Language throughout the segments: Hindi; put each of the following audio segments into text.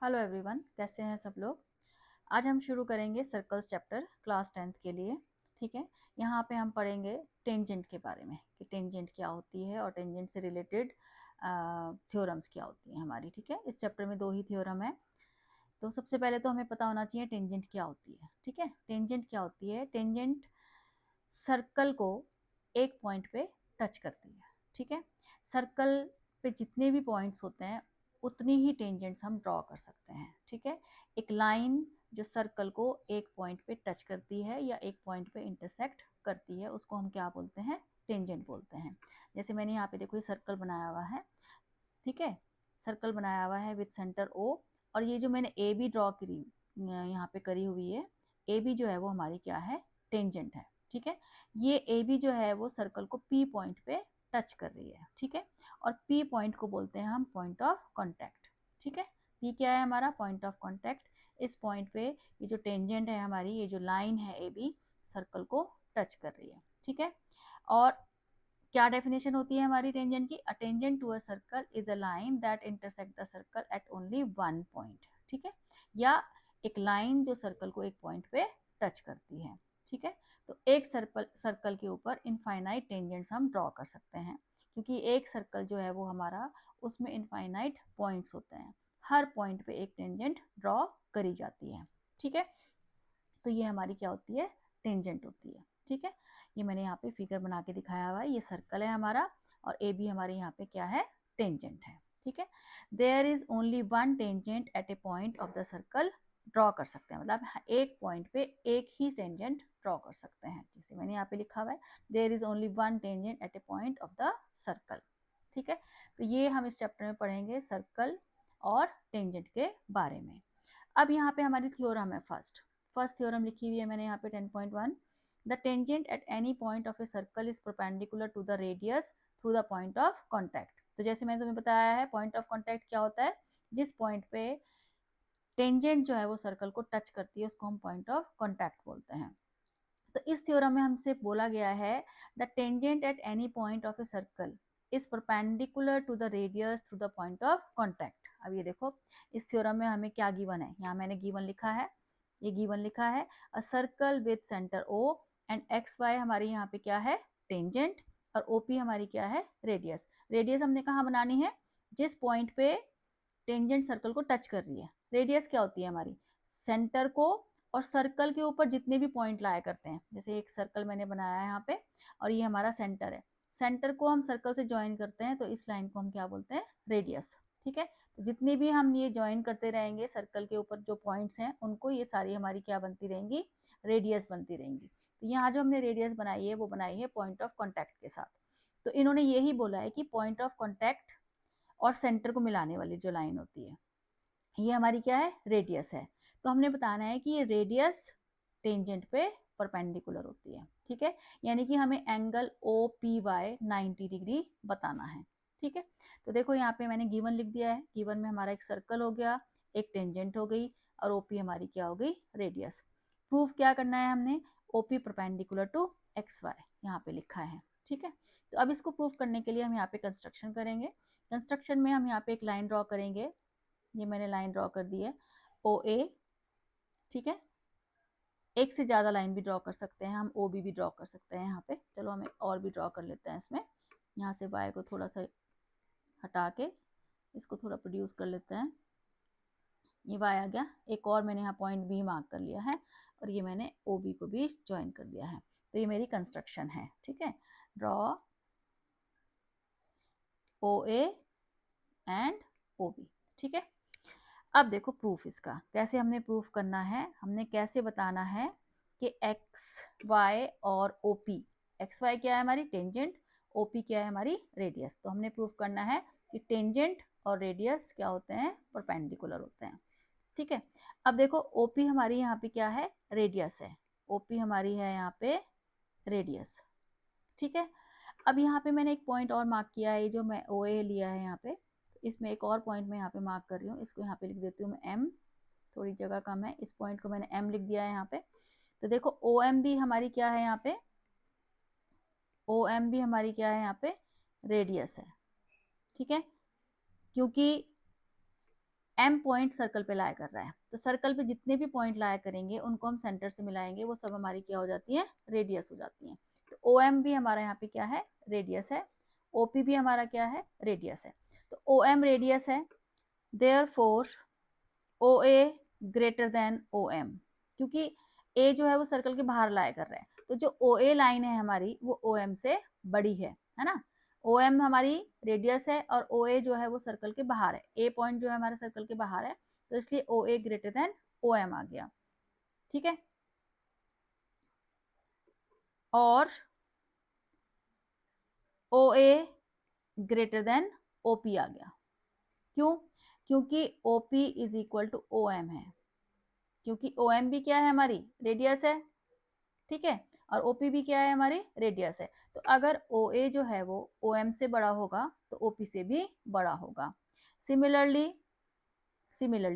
हेलो एवरीवन, कैसे हैं सब लोग। आज हम शुरू करेंगे सर्कल्स चैप्टर क्लास 10th के लिए। ठीक है, यहाँ पे हम पढ़ेंगे टेंजेंट के बारे में कि टेंजेंट क्या होती है और टेंजेंट से रिलेटेड थ्योरम्स क्या होती हैं हमारी। ठीक है, इस चैप्टर में 2 ही थ्योरम है। तो सबसे पहले तो हमें पता होना चाहिए टेंजेंट क्या होती है। ठीक है, टेंजेंट क्या होती है? टेंजेंट सर्कल को एक पॉइंट पे टच करती है। ठीक है, सर्कल पे जितने भी पॉइंट्स होते हैं उतनी ही टेंजेंट्स हम ड्रॉ कर सकते हैं। ठीक है, एक लाइन जो सर्कल को एक पॉइंट पे टच करती है या एक पॉइंट पे इंटरसेक्ट करती है उसको हम क्या बोलते हैं? टेंजेंट बोलते हैं। जैसे मैंने यहाँ पे देखो ये सर्कल बनाया हुआ है। ठीक है, सर्कल बनाया हुआ है विद सेंटर ओ, और ये जो मैंने ए बी ड्रॉ करी यहाँ पे करी हुई है, ए बी जो है वो हमारी क्या है? टेंजेंट है। ठीक है, ये ए बी जो है वो सर्कल को पी पॉइंट पे टच कर रही है। ठीक है, और पी पॉइंट को बोलते हैं हम पॉइंट ऑफ कॉन्टैक्ट। ठीक है, पी क्या है? हमारा पॉइंट ऑफ कॉन्टैक्ट। इस पॉइंट पे ये जो टेंजेंट है हमारी, ये जो लाइन है ए बी, सर्कल को टच कर रही है। ठीक है, और क्या डेफिनेशन होती है हमारी टेंजेंट की? A tangent to a circle is a line that intersect the circle at only one point. ठीक है, या एक लाइन जो सर्कल को एक पॉइंट पे टच करती है। ठीक है, तो एक सर्कल के ऊपर इनफाइनाइट टेंजेंट्स हम ड्रॉ कर सकते हैं, क्योंकि एक सर्कल जो है वो हमारा, उसमें इनफाइनाइट पॉइंट्स होते हैं। हर पॉइंट पे एक टेंजेंट ड्रॉ करी जाती है। ठीक है, तो ये हमारी क्या होती है? टेंजेंट होती है। ठीक है, ये मैंने यहाँ पे फिगर बना के दिखाया हुआ है। ये सर्कल है हमारा और ए बी हमारे यहाँ पे क्या है? टेंजेंट है। ठीक है, there is only one tangent at a point of the circle. Draw कर सकते हैं, मतलब एक पॉइंट पे एक ही टेंजेंट ड्रॉ कर सकते हैं। जैसे मैंने यहाँ पे लिखा हुआ है, there is only one tangent at a point of the circle. ठीक है, तो ये हम इस चैप्टर में पढ़ेंगे सर्कल और टेंजेंट के बारे में। अब यहाँ पे हमारी थ्योरम है फर्स्ट थ्योरम लिखी हुई है मैंने यहाँ पे 10.1। The tangent at any point of a circle is perpendicular to the radius through the point of contact. तो जैसे मैंने तुम्हें बताया है, पॉइंट ऑफ कॉन्टैक्ट क्या होता है? जिस पॉइंट पे टेंजेंट जो है वो सर्कल को टच करती है उसको हम पॉइंट ऑफ कॉन्टैक्ट बोलते हैं। तो इस थ्योरम में हमसे बोला गया है the tangent at any point of a circle is perpendicular to the radius through the point of contact. अब ये देखो, इस थ्योरम में हमें क्या गिवन है? यहाँ मैंने गिवन लिखा है, ये गिवन लिखा है a circle with centre O and X Y हमारी यहाँ पे क्या है? टेंजेंट, और ओपी हमारी क्या है? रेडियस। रेडियस हमने कहाँ बनानी है? जिस पॉइंट पे टेंजेंट सर्कल को टच कर रही है। रेडियस क्या होती है हमारी? सेंटर को और सर्कल के ऊपर जितने भी पॉइंट लाया करते हैं। जैसे एक सर्कल मैंने बनाया है यहाँ पे और ये हमारा सेंटर है, सेंटर को हम सर्कल से ज्वाइन करते हैं तो इस लाइन को हम क्या बोलते हैं? रेडियस। ठीक है, तो जितने भी हम ये ज्वाइन करते रहेंगे सर्कल के ऊपर जो पॉइंट्स हैं उनको, ये सारी हमारी क्या बनती रहेंगी? रेडियस बनती रहेंगी। तो यहाँ जो हमने रेडियस बनाई है वो बनाई है पॉइंट ऑफ कॉन्टैक्ट के साथ। तो इन्होंने यही बोला है कि पॉइंट ऑफ कॉन्टैक्ट और सेंटर को मिलाने वाली जो लाइन होती है ये हमारी क्या है? रेडियस है। तो हमने बताना है कि ये रेडियस टेंजेंट पे परपेंडिकुलर होती है। ठीक है, यानी कि हमें angle O P Y 90 degree बताना है। ठीक है, तो देखो यहाँ पे मैंने गिवन लिख दिया है। गिवन में हमारा एक सर्कल हो गया, एक टेंजेंट हो गई, और ओपी हमारी क्या हो गई? रेडियस। प्रूफ क्या करना है हमने? OP perpendicular to X Y यहाँ पे लिखा है। ठीक है, तो अब इसको प्रूफ करने के लिए हम यहाँ पे कंस्ट्रक्शन करेंगे। कंस्ट्रक्शन में हम यहाँ पे एक लाइन ड्रॉ करेंगे। ये मैंने लाइन ड्रॉ कर दी है ओ ए। ठीक है, एक से ज़्यादा लाइन भी ड्रॉ कर सकते हैं हम, ओ बी भी ड्रॉ कर सकते हैं यहाँ पे। चलो हमें और भी ड्रॉ कर लेते हैं इसमें। यहाँ से वाई को थोड़ा सा हटा के इसको थोड़ा प्रोड्यूस कर लेते हैं। ये वाई आ गया, एक और मैंने यहाँ पॉइंट बी मार्क कर लिया है और ये मैंने ओ बी को भी ज्वाइन कर दिया है। तो ये मेरी कंस्ट्रक्शन है। ठीक है, draw O A and O B. ठीक है, अब देखो प्रूफ इसका कैसे हमने प्रूफ करना है। हमने कैसे बताना है कि एक्स वाई और ओ पी, एक्स वाई क्या है हमारी? टेंजेंट, ओ पी क्या है हमारी? रेडियस। तो हमने प्रूफ करना है कि टेंजेंट और रेडियस क्या होते हैं? परपेंडिकुलर होते हैं। ठीक है, अब देखो ओ पी हमारी यहाँ पे क्या है? रेडियस है। ओ पी हमारी है यहाँ पे रेडियस। ठीक है, अब यहाँ पे मैंने एक पॉइंट और मार्क किया है, जो मैं ओ ए लिया है यहाँ पे, इसमें एक और पॉइंट मैं यहाँ पे मार्क कर रही हूँ। इसको यहाँ पे लिख देती हूँ मैं एम, थोड़ी जगह कम है, इस पॉइंट को मैंने एम लिख दिया है यहाँ पे। तो देखो ओ एम भी हमारी क्या है यहाँ पे? ओ एम भी हमारी क्या है यहाँ पे? रेडियस है। ठीक है, क्योंकि m पॉइंट सर्कल पे लाया कर रहा है, तो सर्कल पे जितने भी पॉइंट लाया करेंगे उनको हम सेंटर से मिलाएंगे, वो सब हमारी क्या हो जाती है, रेडियस हो जाती है। तो ओ एम भी हमारा यहाँ पे क्या है, रेडियस है, ओ पी भी हमारा क्या है, रेडियस है। तो ओ एम रेडियस है, therefore O A greater than O M, क्योंकि ए जो है वो सर्कल के बाहर लाया कर रहा है, तो जो ओ ए लाइन है हमारी वो ओ एम से बड़ी है ना। ओ एम हमारी रेडियस है और ओ ए जो है वो सर्कल के बाहर है, ए पॉइंट जो है हमारे सर्कल के बाहर है, तो इसलिए O A greater than O M आ गया, ठीक है। और O A greater than O P आ गया, क्यों, क्योंकि O P is equal to O M है, क्योंकि ओ एम भी क्या है, हमारी रेडियस है, ठीक है, और ओ पी भी क्या है, हमारी रेडियस है। तो अगर ओ ए जो है वो ओ एम से बड़ा होगा तो ओ पी से भी बड़ा होगा। सिमिलरली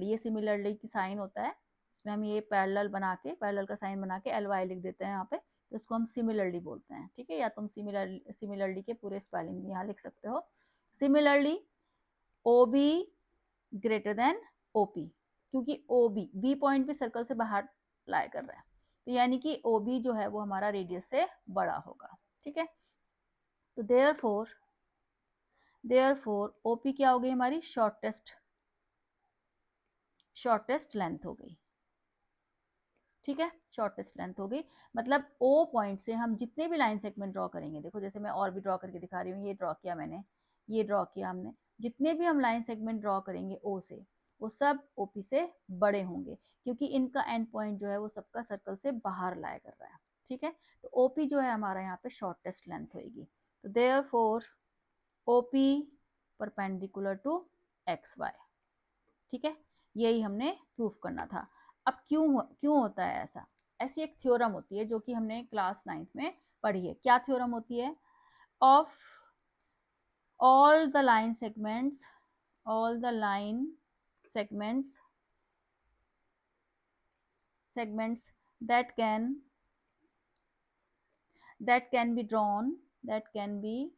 ये सिमिलरली की साइन होता है, इसमें हम ये पैरेलल बना के, पैरेलल का साइन बना के एल वाई लिख देते हैं यहाँ पे, तो इसको हम सिमिलरली बोलते हैं, ठीक है। या तुम सिमिलरली के पूरे स्पेलिंग भी यहाँ लिख सकते हो। Similarly O B greater than O P, क्योंकि ओ बी पॉइंट भी सर्कल से बाहर लाया कर रहा है, तो यानी कि ओ बी जो है वो हमारा रेडियस से बड़ा होगा, ठीक है। तो देयरफॉर ओ पी क्या हो गई, हमारी शॉर्टेस्ट लेंथ हो गई, ठीक है, शॉर्टेस्ट लेंथ हो गई। मतलब ओ पॉइंट से हम जितने भी लाइन सेगमेंट ड्रॉ करेंगे, देखो जैसे मैं और भी ड्रॉ करके दिखा रही हूँ, ये ड्रॉ किया मैंने, ये ड्रॉ किया हमने, जितने भी हम लाइन सेगमेंट ड्रॉ करेंगे ओ से, वो सब ओपी से बड़े होंगे, क्योंकि इनका एंड पॉइंट जो है वो सबका सर्कल से बाहर लाया कर रहा है, ठीक है। तो ओपी जो है हमारा यहाँ पे शॉर्टेस्ट लेंथ होगी। तो therefore OP perpendicular to X Y, ठीक है, यही हमने प्रूफ करना था। अब क्यों होता है ऐसा, ऐसी एक थ्योरम होती है जो कि हमने क्लास 9th में पढ़ी है। क्या थ्योरम होती है, of all the line segments that can be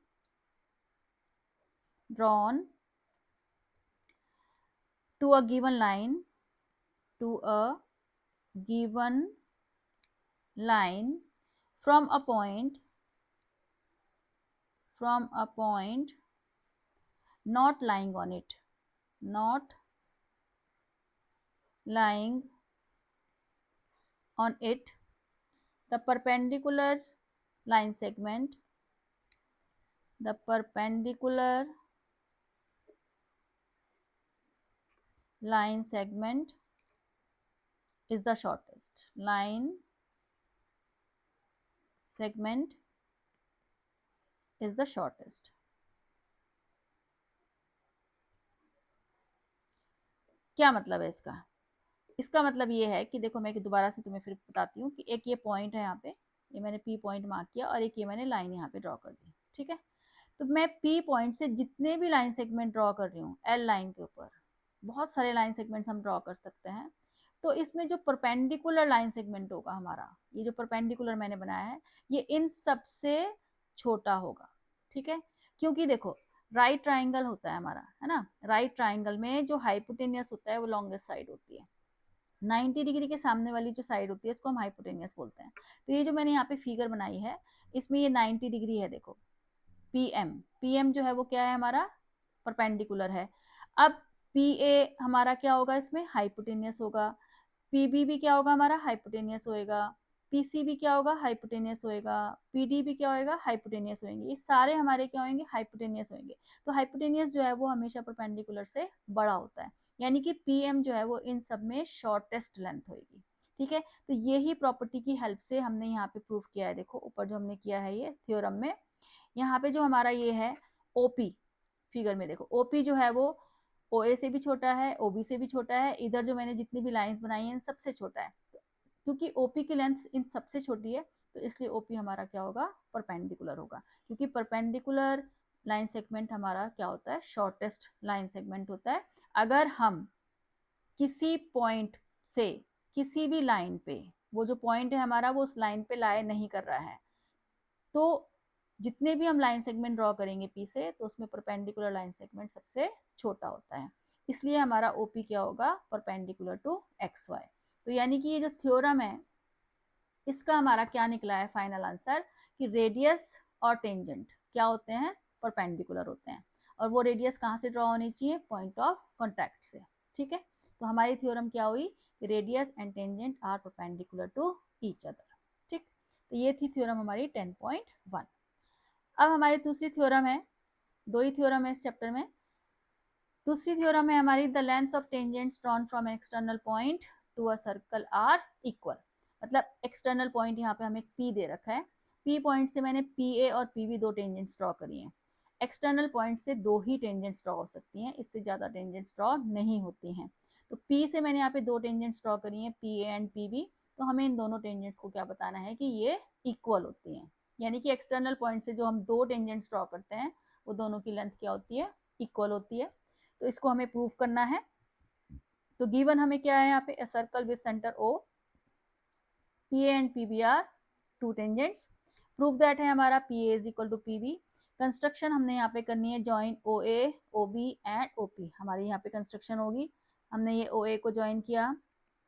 drawn to a given line from a point not lying on it, the perpendicular line segment is the shortest. Line segment is the shortest. क्या मतलब है इसका, इसका मतलब ये है कि देखो, मैं दोबारा से तुम्हें फिर बताती हूँ कि एक ये पॉइंट है यहाँ पे, ये मैंने पी पॉइंट मार्क किया, और एक ये मैंने लाइन यहाँ पे ड्रॉ कर दी, ठीक है। तो मैं पी पॉइंट से जितने भी लाइन सेगमेंट ड्रॉ कर रही हूँ एल लाइन के ऊपर, बहुत सारे लाइन सेगमेंट्स हम ड्रॉ कर सकते हैं, तो इसमें जो परपेंडिकुलर लाइन सेगमेंट होगा हमारा, ये जो परपेंडिकुलर मैंने बनाया है, ये इन सबसे छोटा होगा, ठीक है। क्योंकि देखो, राइट ट्राइंगल होता है हमारा, है ना, राइट ट्राइंगल में जो हाइपोटेनियस होता है वो लॉन्गेस्ट साइड होती है, 90 डिग्री के सामने वाली जो साइड होती है इसको हम हाइपोटेनियस बोलते हैं। तो ये जो मैंने यहाँ पे फिगर बनाई है, इसमें ये 90 डिग्री है, देखो पीएम जो है वो क्या है, हमारा परपेंडिकुलर है। अब पीए हमारा क्या होगा, इसमें हाइपोटेनियस होगा, पीबी भी क्या होगा, हमारा हाइपोटेनियस होएगा, पीसी भी क्या होगा, हाइपोटेनियस होएगा, पीडी भी क्या होएगा, हाइपोटेनियस होंगे, ये सारे हमारे क्या होंगे, हाइपोटेनियस होंगे। तो हाइपोटेनियस जो है वो हमेशा परपेंडिकुलर से बड़ा होता है, यानी कि पीएम जो है वो इन सब में शॉर्टेस्ट लेंथ होगी, ठीक है। तो यही प्रॉपर्टी की हेल्प से हमने यहाँ पे प्रूफ किया है, देखो ऊपर जो हमने किया है ये थ्योरम में, यहाँ पे जो हमारा ये है ओपी, फिगर में देखो ओपी जो है वो ओ ए से भी छोटा है, ओ बी से भी छोटा है, इधर जो मैंने जितनी भी लाइंस बनाई हैं इन सबसे छोटा है, क्योंकि ओपी की लेंथ इन सबसे छोटी है, तो इसलिए ओपी हमारा क्या होगा, परपेंडिकुलर होगा, क्योंकि परपेंडिकुलर लाइन सेगमेंट हमारा क्या होता है, शॉर्टेस्ट लाइन सेगमेंट होता है। अगर हम किसी पॉइंट से किसी भी लाइन पे, वो जो पॉइंट है हमारा वो उस लाइन पे लाए नहीं कर रहा है, तो जितने भी हम लाइन सेगमेंट ड्रॉ करेंगे पी से, तो उसमें परपेंडिकुलर लाइन सेगमेंट सबसे छोटा होता है। इसलिए हमारा OP क्या होगा, परपेंडिकुलर टू XY। तो यानी कि ये जो थ्योरम है इसका हमारा क्या निकला है फाइनल आंसर, कि रेडियस और टेंजेंट क्या होते हैं, परपेंडिकुलर होते हैं। और वो रेडियस कहाँ से ड्रॉ होनी चाहिए, पॉइंट ऑफ कॉन्टैक्ट से। ठीक है, तो हमारी थ्योरम क्या हुई, radius and tangent are perpendicular to each other. ठीक, तो ये थी थ्योरम हमारी 10.1। अब हमारी दूसरी थ्योरम है, दो ही थ्योरम है इस चैप्टर में। दूसरी थ्योरम है हमारी, the length of tangents drawn from an external point to a circle are equal. मतलब एक्सटर्नल पॉइंट यहाँ पे हमें P दे रखा है, P पॉइंट से मैंने PA और PB दो टेंजेंट्स ड्रॉ करी हैं। एक्सटर्नल पॉइंट से दो ही टेंजेंट्स ड्रॉ हो सकती हैं, इससे ज़्यादा टेंजेंट्स ड्रॉ नहीं होती हैं। तो P से मैंने यहाँ पे दो टेंजेंट्स ड्रॉ करी हैं, PA एंड PB। तो हमें इन दोनों टेंजेंट्स को क्या बताना है कि ये इक्वल होती हैं, यानी कि एक्सटर्नल पॉइंट से जो हम दो टेंजेंट्स ड्रॉ करते हैं वो दोनों की लेंथ क्या होती है, इक्वल होती है। तो इसको हमें प्रूव करना है। तो गिवन हमें क्या है यहाँ पे, a circle with centre O, PA and PB are two tangents. Proof that है हमारा PA is equal to PB। Construction हमने यहाँ पे करनी है, join OA OB and OP। हमारी यहाँ पे कंस्ट्रक्शन होगी, हमने ये OA को ज्वाइन किया,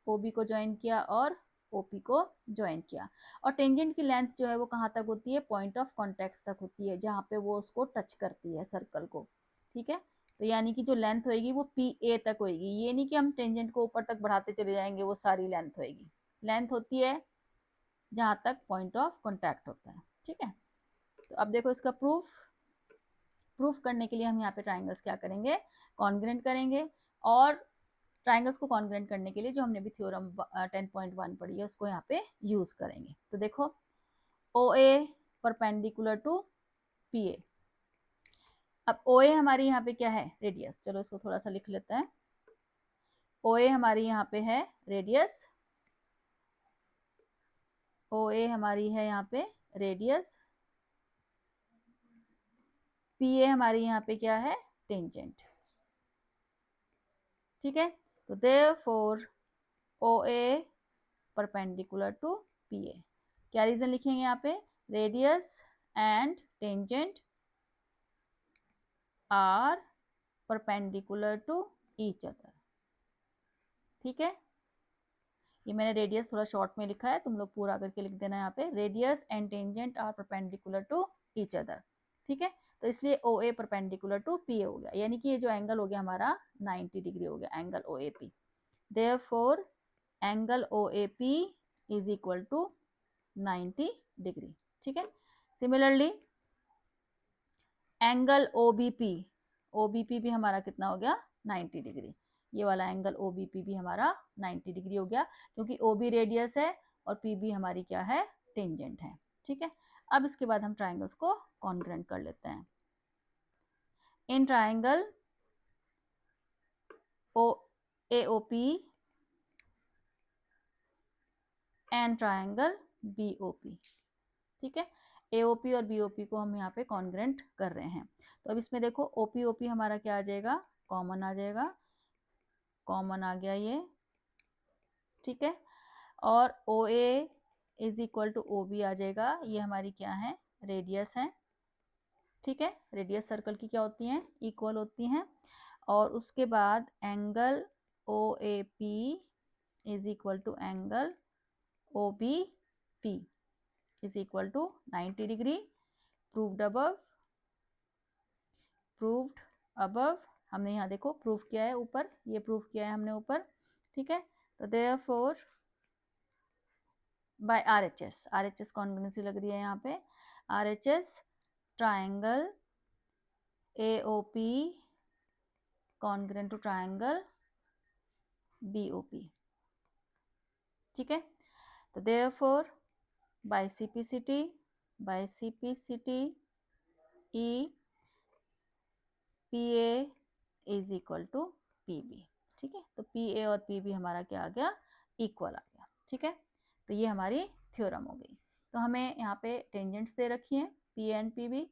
OB को ज्वाइन किया और OP को ज्वाइन किया। और टेंजेंट की लेंथ जो है वो कहाँ तक होती है, पॉइंट ऑफ कॉन्टैक्ट तक होती है, जहाँ पे वो उसको टच करती है सर्कल को। ठीक है, तो यानी कि जो लेंथ होएगी वो PA तक होएगी। ये नहीं कि हम टेंजेंट को ऊपर तक बढ़ाते चले जाएंगे वो सारी लेंथ होएगी। लेंथ होती है जहां तक पॉइंट ऑफ कॉन्टैक्ट होता है। ठीक है, तो अब देखो इसका प्रूफ करने के लिए हम यहाँ पे ट्राइंगल्स क्या करेंगे, कॉन्ग्रेंट करेंगे। और ट्राइंगल्स को कॉन्ग्रेंट करने के लिए जो हमने भी थ्योरम 10.1 पढ़ी है उसको यहाँ पे यूज करेंगे। तो देखो OA परपेंडिकुलर टू PA। अब OA हमारी यहाँ पे क्या है, रेडियस। चलो इसको थोड़ा सा लिख लेते हैं। OA हमारी यहाँ पे है रेडियस, OA हमारी है यहाँ पे रेडियस, PA हमारी यहाँ पे क्या है, टेंजेंट। ठीक है, तो therefore OA perpendicular to PA। क्या रीजन लिखेंगे यहाँ पे, radius and tangent are perpendicular to each other. ठीक है, ये मैंने रेडियस थोड़ा शॉर्ट में लिखा है, तुम लोग पूरा करके लिख देना यहाँ पे, radius and tangent are perpendicular to each other. ठीक है, तो इसलिए OA परपेंडिकुलर टू PA हो गया, यानी कि ये जो एंगल हो गया हमारा 90 डिग्री हो गया, angle OAP। Therefore angle OAP is equal to 90 degree. ठीक है, सिमिलरली एंगल OBP भी हमारा कितना हो गया, 90 डिग्री। ये वाला एंगल OBP भी हमारा 90 डिग्री हो गया, क्योंकि OB रेडियस है और PB हमारी क्या है, टेंजेंट है। ठीक है, अब इसके बाद हम ट्राइंगल्स को कॉन्ग्रेंट कर लेते हैं। In triangle AOP and triangle BOP। ठीक है, AOP और BOP को हम यहाँ पे कॉन्ग्रेंट कर रहे हैं। तो अब इसमें देखो OP हमारा क्या आ जाएगा, कॉमन आ जाएगा, कॉमन आ गया ये। ठीक है, और OA is equal to OB आ जाएगा, ये हमारी क्या है, रेडियस है। ठीक है, रेडियस सर्कल की क्या होती हैं, इक्वल होती हैं। और उसके बाद angle OAP is equal to angle OBP is equal to 90 degree. Proved above हमने यहाँ देखो प्रूफ किया है ऊपर, ये प्रूफ किया है हमने ऊपर। ठीक है, तो देयरफॉर बाय RHS कॉन्ग्रुएंसी लग रही है यहाँ पे, RHS triangle AOP congruent to triangle BOP। ठीक है, तो therefore by CPCT E PA is equal to PB। ठीक है, तो PA और PB हमारा क्या आ गया, इक्वल आ गया। ठीक है, तो ये हमारी थ्योरम हो गई। तो हमें यहाँ पे टेंजेंट्स दे रखी हैं PA एंड PB,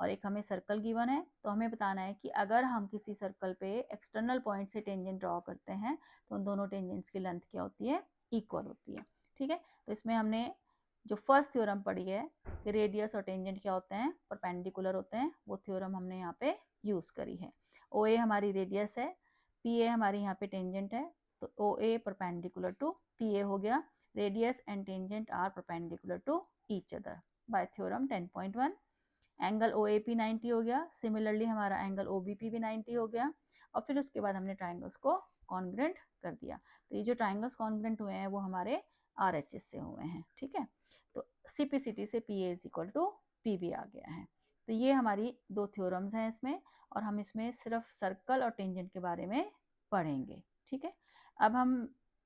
और एक हमें सर्कल गिवन है। तो हमें बताना है कि अगर हम किसी सर्कल पे एक्सटर्नल पॉइंट से टेंजेंट ड्रॉ करते हैं तो उन दोनों टेंजेंट्स की लेंथ क्या होती है, इक्वल होती है। ठीक है, तो इसमें हमने जो फर्स्ट थ्योरम पढ़ी है कि रेडियस और टेंजेंट क्या होते हैं, परपेंडिकुलर होते हैं, वो थ्योरम हमने यहाँ पे यूज करी है। OA हमारी रेडियस है, पी ए हमारी यहाँ पे टेंजेंट है, तो O A perpendicular to P A हो गया। Radius and tangent are perpendicular to each other by theorem 10.1। Angle O A P 90 हो गया। सिमिलरली हमारा एंगल ओ बी पी भी 90 हो गया। और फिर उसके बाद हमने ट्राइंगल्स को कॉन्ग्रेंट कर दिया। तो ये जो ट्राइंगल्स कॉन्ग्रेंट हुए हैं वो हमारे आर एच एस से हुए हैं, ठीक है। तो सी पी सी टी से P A is equal to P B आ गया है। तो ये हमारी 2 थ्योरम्स हैं इसमें, और हम इसमें सिर्फ सर्कल और टेंजेंट के बारे में पढ़ेंगे, ठीक है। अब हम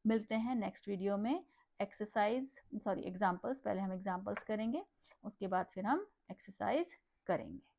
मिलते हैं नेक्स्ट वीडियो में एग्जाम्पल्स। पहले हम एग्जाम्पल्स करेंगे, उसके बाद फिर हम एक्सरसाइज करेंगे।